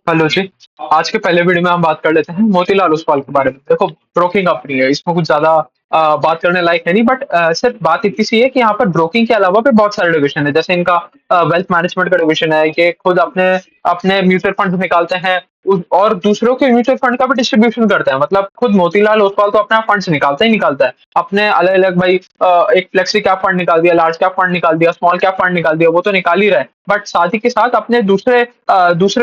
Hello जी। आज के पहले वीडियो में हम बात कर लेते हैं मोतीलाल ओसवाल के बारे में। देखो, ब्रोकिंग कंपनी है, इसमें कुछ ज्यादा बात करने लायक है नहीं, बट सिर्फ बात इतनी सी है कि यहाँ पर ब्रोकिंग के अलावा भी बहुत सारे डिवीजन है। जैसे इनका वेल्थ मैनेजमेंट का डिवीजन है, ये खुद अपने अपने म्यूचुअल फंड निकालते हैं और दूसरों के म्यूचुअल फंड का भी डिस्ट्रीब्यूशन करते हैं। मतलब खुद मोतीलाल ओसवाल तो अपना फंड्स निकालता ही निकालता है, अपने अलग अलग भाई एक फ्लेक्सी कैप फंड निकाल दिया, लार्ज कैप फंड निकाल दिया, स्मॉल कैप फंड निकाल दिया, वो तो निकाल ही रहा है, बट साथ ही के साथ अपने दूसरे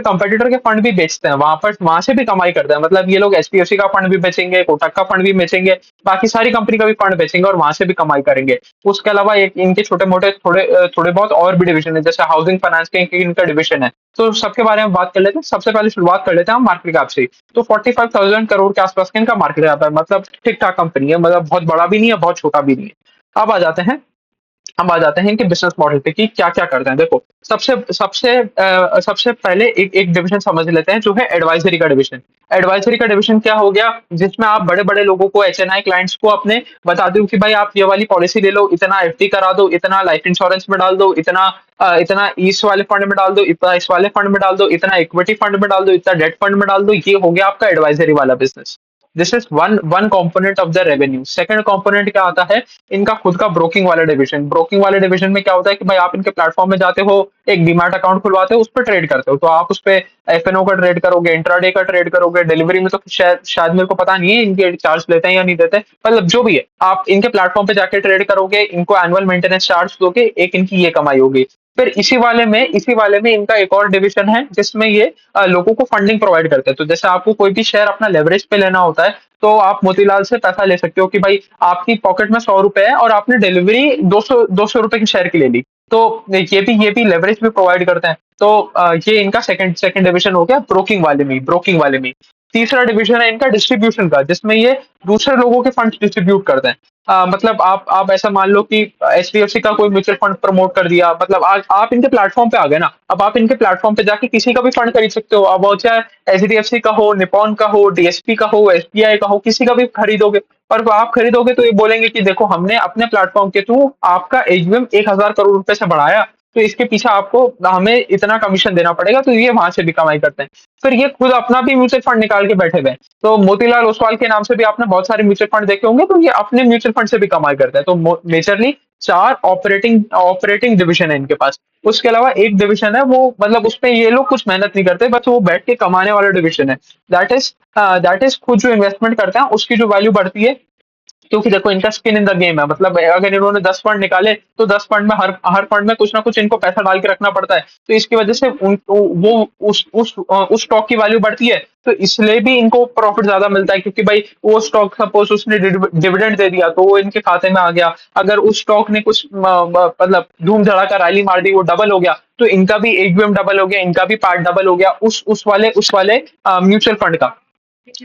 कंपटीटर के फंड भी बेचते हैं, वहां से भी कमाई करते हैं। मतलब ये लोग एचडीएफसी का फंड भी बेचेंगे, कोटक का फंड भी बेचेंगे, बाकी सारी कंपनी का भी फंड बेचेंगे और वहां से भी कमाई करेंगे। उसके अलावा एक इनके छोटे मोटे थोड़े बहुत और भी डिवीजन है, जैसे हाउसिंग फाइनेंस के इनका डिवीजन है। तो सबके बारे में बात कर लेते हैं। सबसे पहले शुरुआत कर लेते हैं हम मार्केट कैप से। तो 45,000 करोड़ के आसपास का इनका मार्केट कैप है। मतलब ठीक ठाक कंपनी है, मतलब बहुत बड़ा भी नहीं है, बहुत छोटा भी नहीं है। अब आ जाते हैं इनके बिजनेस मॉडल पे कि क्या क्या करते हैं। देखो, सबसे पहले एक एक डिवीजन समझ लेते हैं, जो है एडवाइजरी का डिवीजन। एडवाइजरी का डिवीजन क्या हो गया, जिसमें आप बड़े बड़े लोगों को, एचएनआई क्लाइंट्स को अपने बता दो कि भाई आप ये वाली पॉलिसी ले लो, इतना एफडी करा दो, इतना लाइफ इंश्योरेंस में डाल दो, इतना इस वाले फंड में डाल दो, इतना इस वाले फंड में डाल दो, इतना इक्विटी फंड में डाल दो, इतना डेट फंड में डाल दो। ये हो गया आपका एडवाइजरी वाला business. This is one one component of the revenue. Second component क्या आता है, इनका खुद का ब्रोकिंग वाला डिवीजन। ब्रोकिंग वाले डिवीजन में क्या होता है कि भाई आप इनके प्लेटफॉर्म में जाते हो, एक डीमैट अकाउंट खुलवाते हो, उस पर ट्रेड करते हो। तो आप उस पे एफएनओ का ट्रेड करोगे, इंट्राडे का ट्रेड करोगे, डिलीवरी में तो शायद शायद मेरे को पता नहीं है इनके चार्ज लेते हैं या नहीं देते, मतलब जो भी है, आप इनके प्लेटफॉर्म पे जाके ट्रेड करोगे, इनको एनुअल मेंटेनेंस चार्ज दोगे, एक इनकी ये कमाई होगी। फिर इसी वाले में इनका एक और डिवीजन है, जिसमें ये लोगों को फंडिंग प्रोवाइड करते हैं। तो जैसे आपको कोई भी शेयर अपना लेवरेज पे लेना होता है, तो आप मोतीलाल से पैसा ले सकते हो कि भाई आपकी पॉकेट में 100 रुपए है और आपने डिलीवरी 200 रुपए की शेयर की ले ली। तो ये भी लेवरेज भी प्रोवाइड करते हैं। तो ये इनका सेकंड सेकंड डिवीजन हो गया ब्रोकिंग वाले में। तीसरा डिवीजन है इनका डिस्ट्रीब्यूशन का, जिसमें ये दूसरे लोगों के फंड डिस्ट्रीब्यूट करते हैं। मतलब आप ऐसा मान लो कि एचडीएफसी का कोई म्यूचुअल फंड प्रमोट कर दिया, मतलब आज आप इनके प्लेटफॉर्म पे आ गए ना, अब आप इनके प्लेटफॉर्म पे जाके किसी का भी फंड खरीद सकते हो। अब वो चाहे एचडीएफसी का हो, निपॉन का हो, डीएसपी का हो, एसबीआई का हो, किसी का भी खरीदोगे। और वो आप खरीदोगे तो ये बोलेंगे कि देखो, हमने अपने प्लेटफॉर्म के थ्रू आपका एजीएम 1,000 करोड़ रुपए से बढ़ाया, तो इसके पीछे आपको हमें इतना कमीशन देना पड़ेगा। तो ये वहां से भी कमाई करते हैं। फिर ये खुद अपना भी म्यूचुअल फंड निकाल के बैठे हुए हैं। तो मोतीलाल ओसवाल के नाम से भी आपने बहुत सारे म्यूचुअल फंड देखे होंगे, तो ये अपने म्यूचुअल फंड से भी कमाई करते हैं। तो मेजरली चार ऑपरेटिंग ऑपरेटिंग डिवीजन है इनके पास। उसके अलावा एक डिवीजन है, वो मतलब उसमें ये लोग कुछ मेहनत नहीं करते, बस वो बैठ के कमाने वाला डिवीजन है। दैट इज खुद जो इन्वेस्टमेंट करते हैं उसकी जो वैल्यू बढ़ती है, क्योंकि देखो इनका स्किन इन द गेम है। मतलब अगर इन्होंने 10 फंड निकाले, तो 10 फंड में हर हर फंड में कुछ ना कुछ इनको पैसा डाल के रखना पड़ता है। तो इसकी वजह से वो उस स्टॉक की वैल्यू बढ़ती है। तो इसलिए भी इनको प्रॉफिट ज्यादा मिलता है, क्योंकि भाई वो स्टॉक सपोज उसने डिविडेंड दे दिया, तो वो इनके खाते में आ गया। अगर उस स्टॉक ने कुछ मतलब धूम धड़ाका रैली मार दी, वो डबल हो गया, तो इनका भी एग्यूएम डबल हो गया, इनका भी पार्ट डबल हो गया उस वाले म्यूचुअल फंड का।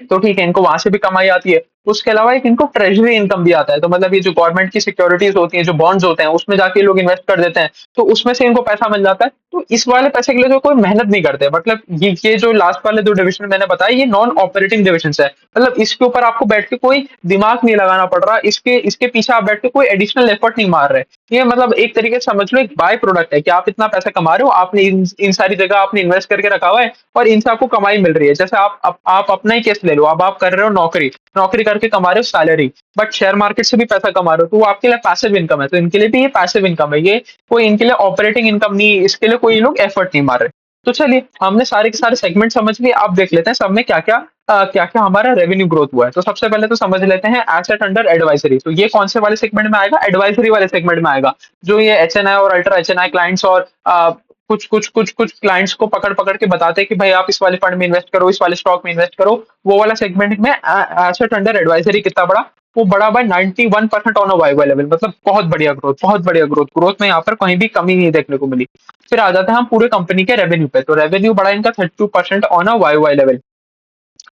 तो ठीक है, इनको वहां से भी कमाई आती है। उसके अलावा एक इनको ट्रेजरी इनकम भी आता है। तो मतलब ये जो गवर्नमेंट की सिक्योरिटीज होती हैं, जो बॉन्ड्स होते हैं, उसमें जाके लोग इन्वेस्ट कर देते हैं, तो उसमें से इनको पैसा मिल जाता है। तो इस वाले पैसे के लिए जो कोई मेहनत नहीं करते। मतलब ये जो लास्ट वाले दो डिविजन मैंने बताया, ये नॉन ऑपरेटिंग डिविजन है। मतलब इसके ऊपर आपको बैठ के कोई दिमाग नहीं लगाना पड़ रहा, इसके इसके पीछे आप बैठ के कोई एडिशनल एफर्ट नहीं मार रहे। ये मतलब एक तरीके से समझ लो एक बाय प्रोडक्ट है कि आप इतना पैसा कमा रहे हो, आपने इन सारी जगह आपने इन्वेस्ट करके रखा हुआ है, और इनसे आपको कमाई मिल रही है। जैसे आप अपना ही केस ले लो। अब आप कर रहे हो नौकरी, नौकरी करके कमा रहे हो सैलरी, बट शेयर मार्केट से भी पैसा कमा रहे हो, तो वो आपके लिए पैसिव इनकम है। तो इनके लिए भी ये पैसिव इनकम है, ये कोई इनके लिए ऑपरेटिंग इनकम नहीं है, इसके लिए कोई लोग एफर्ट नहीं मार रहे। तो चलिए, हमने सारे के सारे सेगमेंट समझ लिए। अब देख लेते हैं सब में क्या क्या हमारा रेवेन्यू ग्रोथ हुआ है। तो सबसे पहले तो समझ लेते हैं एसेट अंडर एडवाइजरी। तो ये कौन से वाले सेगमेंट में आएगा, एडवाइजरी वाले सेगमेंट में आएगा। जो ये एचएनआई और अल्ट्रा एचएनआई क्लाइंट्स और कुछ क्लाइंट्स को पकड़ पकड़ के बताते हैं कि भाई आप इस वाले फंड में इन्वेस्ट करो, इस वाले स्टॉक में इन्वेस्ट करो। वो वाला सेगमेंट में एसेट अंडर एडवाइजरी कितना बड़ा, वो बड़ा by 91% on a Y level. मतलब बहुत बढ़िया ग्रोथ, बहुत बढ़िया ग्रोथ। ग्रोथ में यहाँ पर कहीं भी कमी नहीं देखने को मिली। फिर आ जाते हैं हम पूरे कंपनी के रेवेन्यू पे। तो रेवेन्यू बढ़ा इनका 32% ऑन अ वाई लेवल।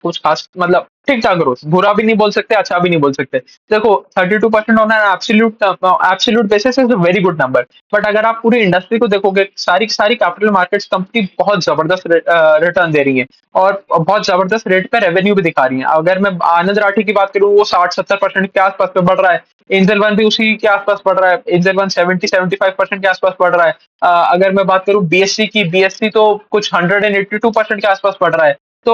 कुछ खास मतलब ठीक-ठाक ग्रोथ, बुरा भी नहीं बोल सकते, अच्छा भी नहीं बोल सकते। देखो 32% on an absolute basis is a very good number. But अगर आप पूरी इंडस्ट्री को देखोगे, सारी की सारी कैपिटल मार्केट्स कंपनी बहुत ज़बरदस्त रिटर्न दे रही है और बहुत ज़बरदस्त रेट पे रेवेन्यू भी दिखा रही हैं। अगर मैं आनंद राठी की बात करूँ, वो 60-70% के आस-पास पे बढ़ रहा है। एंजल वन भी उसी के आस-पास बढ़ रहा है। एंजल वन 70-75% के आस-पास बढ़ रहा है। अगर मैं बात करूँ बीएससी की, बीएससी तो कुछ 182% के आस-पास बढ़ रहा है। तो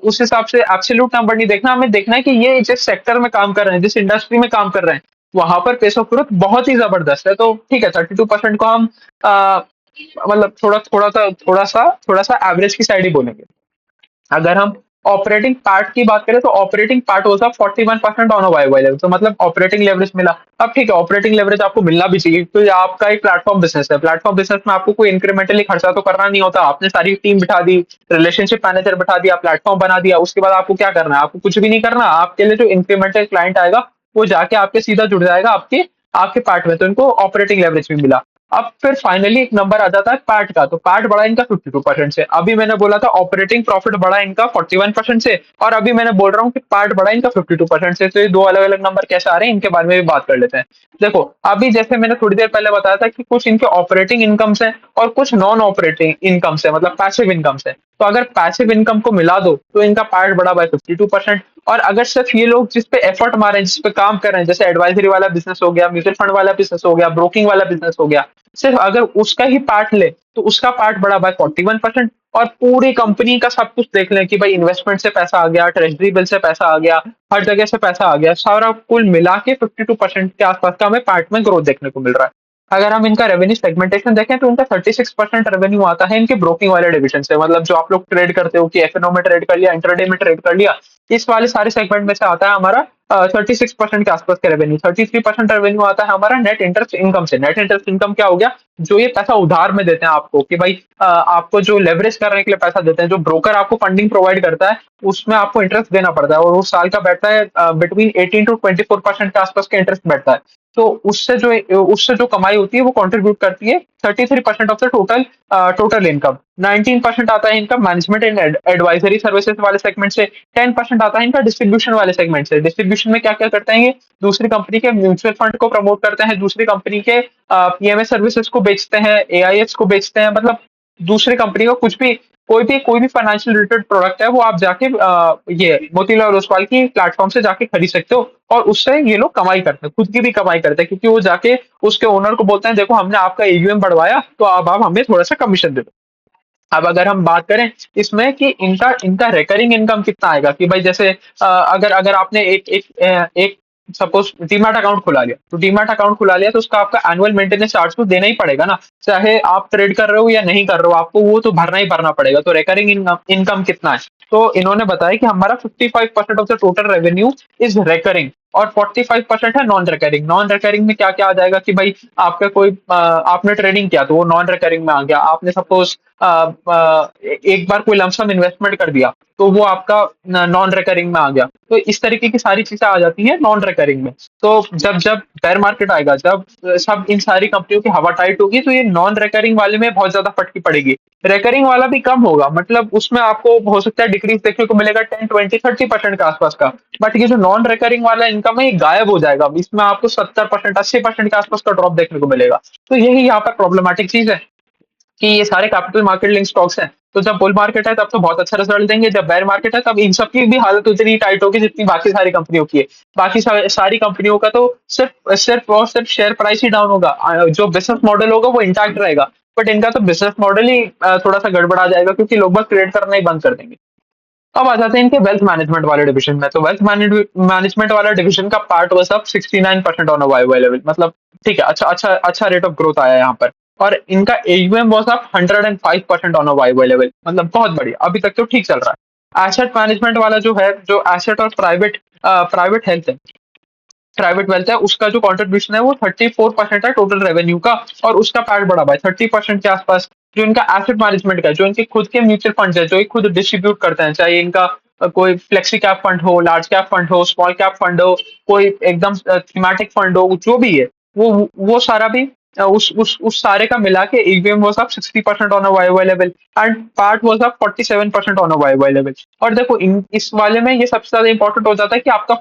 उस हिसाब से एब्सोल्यूट नंबर नहीं देखना, हमें देखना है कि ये जिस सेक्टर में काम कर रहे हैं, जिस इंडस्ट्री में काम कर रहे हैं, वहाँ पर पेस ऑफ ग्रोथ बहुत ही ज़बरदस्त है। तो ठीक है, 32% को हम अ, मतलब थोड़ा-सा एवरेज की साइड ही बोलेंगे। अगर हम ऑपरेटिंग पार्ट की बात करें, तो operating part was up 41% on a YY level, तो मतलब ऑपरेटिंग लेवरेज मिला। अब ठीक है, ऑपरेटिंग लेवरेज आपको मिलना भी चाहिए, क्योंकि ये आपका एक प्लेटफ़ॉर्म बिज़नेस है। प्लेटफ़ॉर्म बिज़नेस में आपको कोई इंक्रीमेंटली खर्चा तो करना नहीं होता। आपने सारी टीम बिठा दी, रिलेशनशिप मैनेजर बिठा दिया, प्लेटफ़ॉर्म बना दिया, उसके बाद आपको क्या करना है? आपको कुछ भी नहीं करना। आपके लिए जो इंक्रीमेंटल क्लाइंट आएगा, वो जाके आपके सीधा जुड़ जाएगा आपके आपके पार्ट में, तो इनको ऑपरेटिंग लेवरेज भी मिला। अब फिर फाइनली एक नंबर आ जाता है पार्ट का, तो पार्ट बढ़ा इनका 52% से। अभी मैंने बोला था ऑपरेटिंग प्रॉफिट बढ़ा इनका 41% से, और अभी मैंने बोल रहा हूँ कि पार्ट बढ़ा इनका 52% से। तो ये 2 अलग-अलग नंबर कैसे आ रहे हैं, इनके बारे में भी बात कर लेते हैं। देखो, अभी जैसे मैंने थोड़ी देर पहले बताया था कि कुछ इनके ऑपरेटिंग इनकम्स हैं और कुछ नॉन ऑपरेटिंग इनकम्स हैं, मतलब पैसिव इनकम्स हैं। तो अगर पैसिव इनकम को मिला दो, तो इनका पार्ट बढ़ा बाय 52%। और अगर सिर्फ ये लोग जिस पे एफर्ट मार रहे हैं, जिस पे काम कर रहे हैं, जैसे एडवाइजरी वाला बिज़नेस हो गया, म्यूचुअल फंड वाला बिज़नेस हो गया, ब्रोकिंग वाला बिज़नेस हो गया, सिर्फ अगर उसका ही पार्ट ले, तो उसका पार्ट बढ़ा बाय 41%। और पूरी कंपनी का सब कुछ देख लें कि भाई इन्वेस्टमेंट से पैसा आ गया, ट्रेजरी बिल से पैसा आ गया, हर जगह से पैसा आ गया, सारा कुल मिला के 52% के आसपास का हमें पार्ट में ग्रोथ देखने को मिल रहा है। अगर हम इनका रेवेन्यू सेगमेंटेशन देखें, तो इनका 36% रेवेन्यू आता है इनके ब्रोकिंग वाले डिविजन से, मतलब जो आप लोग ट्रेड करते हो कि एफएनओ में ट्रेड कर लिया, इंट्राडे में ट्रेड कर लिया, इस वाले सारे सेगमेंट में से आता है हमारा 36% के आसपास का रेवेन्यू। 33% रेवेन्यू आता है हमारा नेट इंटरेस्ट इनकम से। नेट इंटरेस्ट इनकम क्या हो गया? जो ये पैसा उधार में देते हैं आपको, कि भाई आपको जो लेवरेज करने के लिए पैसा देते हैं, जो ब्रोकर आपको फंडिंग प्रोवाइड करता है, उसमें आपको इंटरेस्ट देना पड़ता है, और वो साल का बैठता है बिटवीन 18 टू 24% के आसपास का इंटरेस्ट बैठता है। तो उससे जो कमाई होती है, वो कंट्रीब्यूट करती है 33% ऑफ द टोटल इनकम। 19% आता है इनका मैनेजमेंट एंड एडवाइजरी सर्विसेज वाले सेगमेंट से। 10% आता है इनका डिस्ट्रीब्यूशन वाले सेगमेंट से। डिस्ट्रीब्यूशन में क्या क्या करते हैं ये? दूसरी कंपनी के म्यूचुअल फंड को प्रमोट करते हैं, दूसरी कंपनी के पीएमएस सर्विसेज को बेचते हैं, एआईएस को बेचते हैं, मतलब दूसरी कंपनी का कुछ भी, कोई भी फाइनेंशियल रिलेटेड प्रोडक्ट है, वो आप जाके ये मोतीलाल ओसवाल की प्लेटफॉर्म से जाके खरीद सकते हो, और उससे ये लोग कमाई करते हैं, खुद की भी कमाई करते हैं, क्योंकि वो जाके उसके ओनर को बोलते हैं, देखो हमने आपका एयूएम बढ़वाया, तो अब आप हमें थोड़ा सा कमीशन दे दो। अब अगर हम बात करें इसमें कि इनका इनका रिकरिंग इनकम कितना आएगा, कि भाई जैसे अगर अगर आपने एक सपोज डीमैट अकाउंट खुला लिया, तो डीमैट अकाउंट खुला लिया, तो उसका आपका एनुअल मेंटेनेंस चार्ज तो देना ही पड़ेगा ना, चाहे आप ट्रेड कर रहे हो या नहीं कर रहे हो, आपको वो तो भरना ही भरना पड़ेगा। तो रिकरिंग इनकम इनकम कितना है? तो इन्होंने बताया कि हमारा 55% of the total revenue is recurring, और 45% है नॉन रिकरिंग। नॉन रिकरिंग में क्या क्या आ जाएगा, कि भाई आपका कोई आपने ट्रेडिंग किया, तो वो नॉन रिकरिंग में आ गया। आपने सपोज एक बार कोई लमसम इन्वेस्टमेंट कर दिया, तो वो आपका नॉन रिकरिंग में आ गया। तो इस तरीके की सारी चीजें आ जाती हैं नॉन रिकरिंग में। तो जब जब बेयर मार्केट आएगा, जब सब इन सारी कंपनियों की हवा टाइट होगी, तो ये नॉन रिकरिंग वाले में बहुत ज्यादा फटकी पड़ेगी। रिकरिंग वाला भी कम होगा, मतलब उसमें आपको हो सकता है डिक्रीज देखने को मिलेगा 10, 20, 30% के आसपास का। बट ये जो नॉन रिकरिंग वाला इनकम है, ये गायब हो जाएगा, इसमें आपको 70%, 80% के आसपास का ड्रॉप देखने को मिलेगा। तो यही यहाँ पर प्रॉब्लमेटिक चीज है, कि ये सारे कैपिटल मार्केट लिंक स्टॉक्स हैं। तो जब बुल मार्केट है, तब तो बहुत अच्छा रिजल्ट देंगे, जब बेयर मार्केट है, तब इन सब की भी हालत उतनी टाइट होगी जितनी बाकी सारी कंपनियों की है। बाकी सारी कंपनियों का तो सिर्फ सिर्फ और सिर्फ शेयर प्राइस ही डाउन होगा, जो बिजनेस मॉडल होगा वो इंटैक्ट रहेगा। बट इनका तो बिजनेस मॉडल ही थोड़ा सा गड़बड़ा जाएगा, क्योंकि लोग बस ट्रेड करना ही बंद कर देंगे। अब आ जाते हैं इनके वेल्थ मैनेजमेंट वाले डिवीजन में। तो वेल्थ मैनेजमेंट वाला डिवीजन का part was up 69% on a Y level, मतलब ठीक है, अच्छा अच्छा अच्छा रेट ऑफ ग्रोथ आया है यहाँ पर। और इनका AUM was up 105% on a Y level, मतलब बहुत बढ़िया, अभी तक तो ठीक चल रहा है। एसेट मैनेजमेंट वाला जो है, जो एसेट और प्राइवेट हेल्थ है, प्राइवेट वेल्थ है, उसका जो कंट्रीब्यूशन है वो 34% है टोटल रेवेन्यू का, और उसका पार्ट बढ़ा हुआ है 30% के आसपास। जो इनका एसेट मैनेजमेंट का, जो इनके खुद के म्यूचुअल फंड है, जो ये खुद डिस्ट्रीब्यूट करते हैं, चाहे इनका कोई फ्लेक्सी कैप फंड हो, लार्ज कैप फंड हो, स्मॉल कैप फंड हो, कोई एकदम थीमेटिक फंड हो, जो भी है, वो सारा भी उस सारे का मिला के EVM was up 60% on a Y level and part was up 47% on a Y level. और देखो इस वाले में ये सबसे ज्यादा इंपॉर्टेंट हो जाता है कि आपका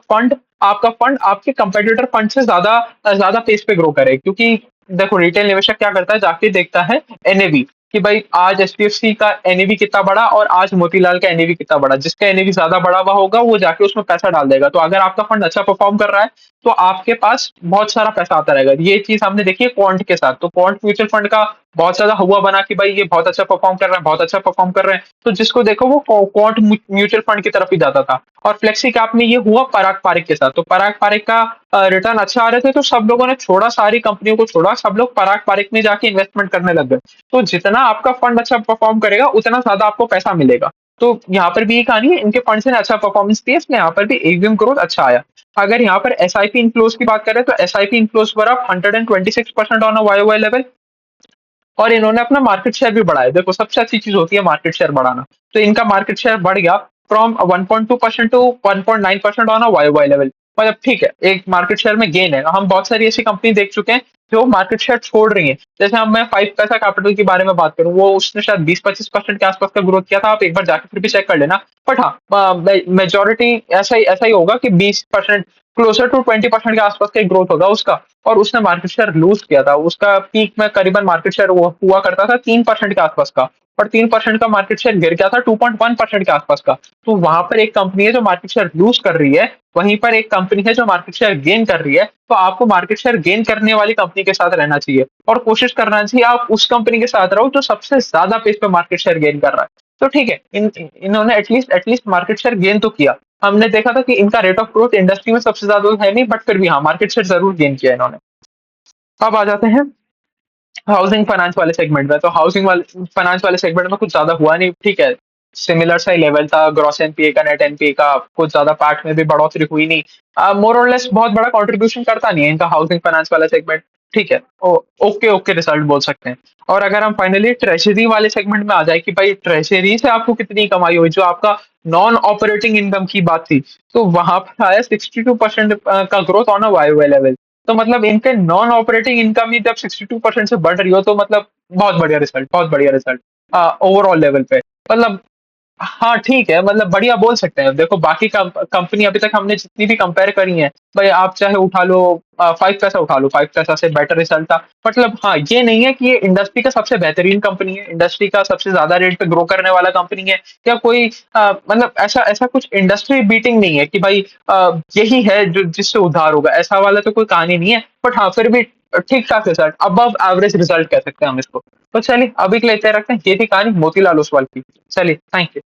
फंड आपके कंपेटिटर फंड से ज्यादा पेस पे ग्रो करे, क्योंकि देखो रिटेल निवेशक क्या करता है, जाके देखता है एनएवी कि भाई आज एचडीएफसी का एनएवी कितना बड़ा और आज मोतीलाल का एनएवी कितना बड़ा, जिसका एनएवी ज्यादा बड़ा हुआ होगा वो जाके उसमें पैसा डाल देगा। तो अगर आपका फंड अच्छा परफॉर्म कर रहा है तो आपके पास बहुत सारा पैसा आता रहेगा। ये चीज हमने देखी है क्वांट के साथ। तो क्वांट म्यूचुअल फंड का बहुत ज्यादा हुआ बना कि भाई ये बहुत अच्छा परफॉर्म कर रहा है, बहुत अच्छा परफॉर्म कर रहे हैं, तो जिसको देखो वो क्वांट म्यूचुअल फंड की तरफ ही जाता था। और फ्लेक्सी कैप में ये हुआ पराग पारिक के साथ। तो पराग पारिक का रिटर्न अच्छा आ रहे थे तो सब लोगों ने छोड़ा, सारी कंपनियों को छोड़ा, सब लोग पराग पारिक में जाके इन्वेस्टमेंट करने लग गए। तो जितना आपका फंड अच्छा परफॉर्म करेगा उतना ज्यादा आपको पैसा मिलेगा। तो यहाँ पर भी ये कहानी है, इनके फंड से ने अच्छा परफॉर्मेंस दिया, इसलिए यहाँ पर भी एवीएम ग्रोथ अच्छा आया। अगर यहाँ पर एसआईपी इनफ्लोज की बात करें तो एसआईपी इनफ्लोज पर आप 126% ऑन अ वाई लेवल, और इन्होंने अपना मार्केट शेयर भी बढ़ाया। देखो सबसे अच्छी चीज होती है मार्केट शेयर बढ़ाना। तो इनका मार्केट शेयर बढ़ गया from 1.2% to 1.9% on a Y level. मतलब ठीक है, एक मार्केट शेयर में गेन है। हम बहुत सारी ऐसी कंपनी देख चुके हैं जो मार्केट शेयर छोड़ रही है। जैसे हम मैं 5 पैसा कैपिटल के बारे में बात करूं, वो उसने शायद 20-25% के आसपास का ग्रोथ किया था। आप एक बार जाके फिर भी चेक कर लेना। बट हाँ, मेजोरिटी ऐसा ही होगा कि 20%, क्लोजर टू 20% के आसपास का ग्रोथ होगा उसका। और उसने मार्केट शेयर लूज किया था। उसका पीक में करीबन मार्केट शेयर हुआ करता था 3% के आसपास का, और 3% का मार्केट शेयर गिर गया था 2.1% के आसपास का। तो वहां पर एक कंपनी है जो मार्केट शेयर लूज कर रही है, वहीं पर एक कंपनी है जो मार्केट शेयर गेन कर रही है। तो आपको मार्केट शेयर गेन करने वाली कंपनी के साथ रहना चाहिए, और कोशिश करना चाहिए आप उस कंपनी के साथ रहो जो सबसे ज्यादा पेस पे मार्केट शेयर गेन कर रहा है। तो ठीक है, इन्होंने एटलीस्ट मार्केट शेयर गेन तो किया। हमने देखा था कि इनका रेट ऑफ ग्रोथ इंडस्ट्री में सबसे ज्यादा है नहीं, बट फिर भी हाँ मार्केट शेयर जरूर गेन किया इन्होंने। अब आ जाते हैं हाउसिंग फाइनेंस वाले सेगमेंट में। तो हाउसिंग वाले फाइनेंस वाले सेगमेंट में कुछ ज्यादा हुआ नहीं, ठीक है, सिमिलर सा ही लेवल था। ग्रॉस एनपीए का, नेट एनपीए का, कुछ ज्यादा पार्ट में भी बढ़ोतरी हुई नहीं। मोर और लेस बहुत बड़ा कंट्रीब्यूशन करता नहीं है इनका हाउसिंग फाइनेंस वाला सेगमेंट। ठीक है, ओके ओके रिजल्ट बोल सकते हैं। और अगर हम फाइनली ट्रेजरी वाले सेगमेंट में आ जाए कि भाई ट्रेजरी से आपको कितनी कमाई हुई, जो आपका नॉन ऑपरेटिंग इनकम की बात थी, तो वहां पर आया 62% का growth on a Y level. तो मतलब इनके नॉन ऑपरेटिंग इनकम ही जब 62% से बढ़ रही हो तो मतलब बहुत बढ़िया रिजल्ट, बहुत बढ़िया रिजल्ट ओवरऑल लेवल पे। मतलब हाँ ठीक है, मतलब बढ़िया बोल सकते हैं। देखो बाकी कंपनी अभी तक हमने जितनी भी कंपेयर करी है, भाई आप चाहे उठा लो 5 पैसा, उठा लो 5 पैसा से बेटर रिजल्ट था। मतलब हाँ, ये नहीं है कि ये इंडस्ट्री का सबसे बेहतरीन कंपनी है, इंडस्ट्री का सबसे ज्यादा रेट पे ग्रो करने वाला कंपनी है, या कोई मतलब ऐसा ऐसा कुछ इंडस्ट्री बीटिंग नहीं है कि भाई यही है जो जिससे उधार होगा, ऐसा वाला तो कोई कहानी नहीं है। बट हाँ फिर भी ठीक ठाक रिजल्ट, अबव एवरेज रिजल्ट कह सकते हैं हम इसको। तो चलिए अभी के लिए इतना रखते हैं। ये थी कहानी मोतीलाल ओसवाल की। चलिए, थैंक यू।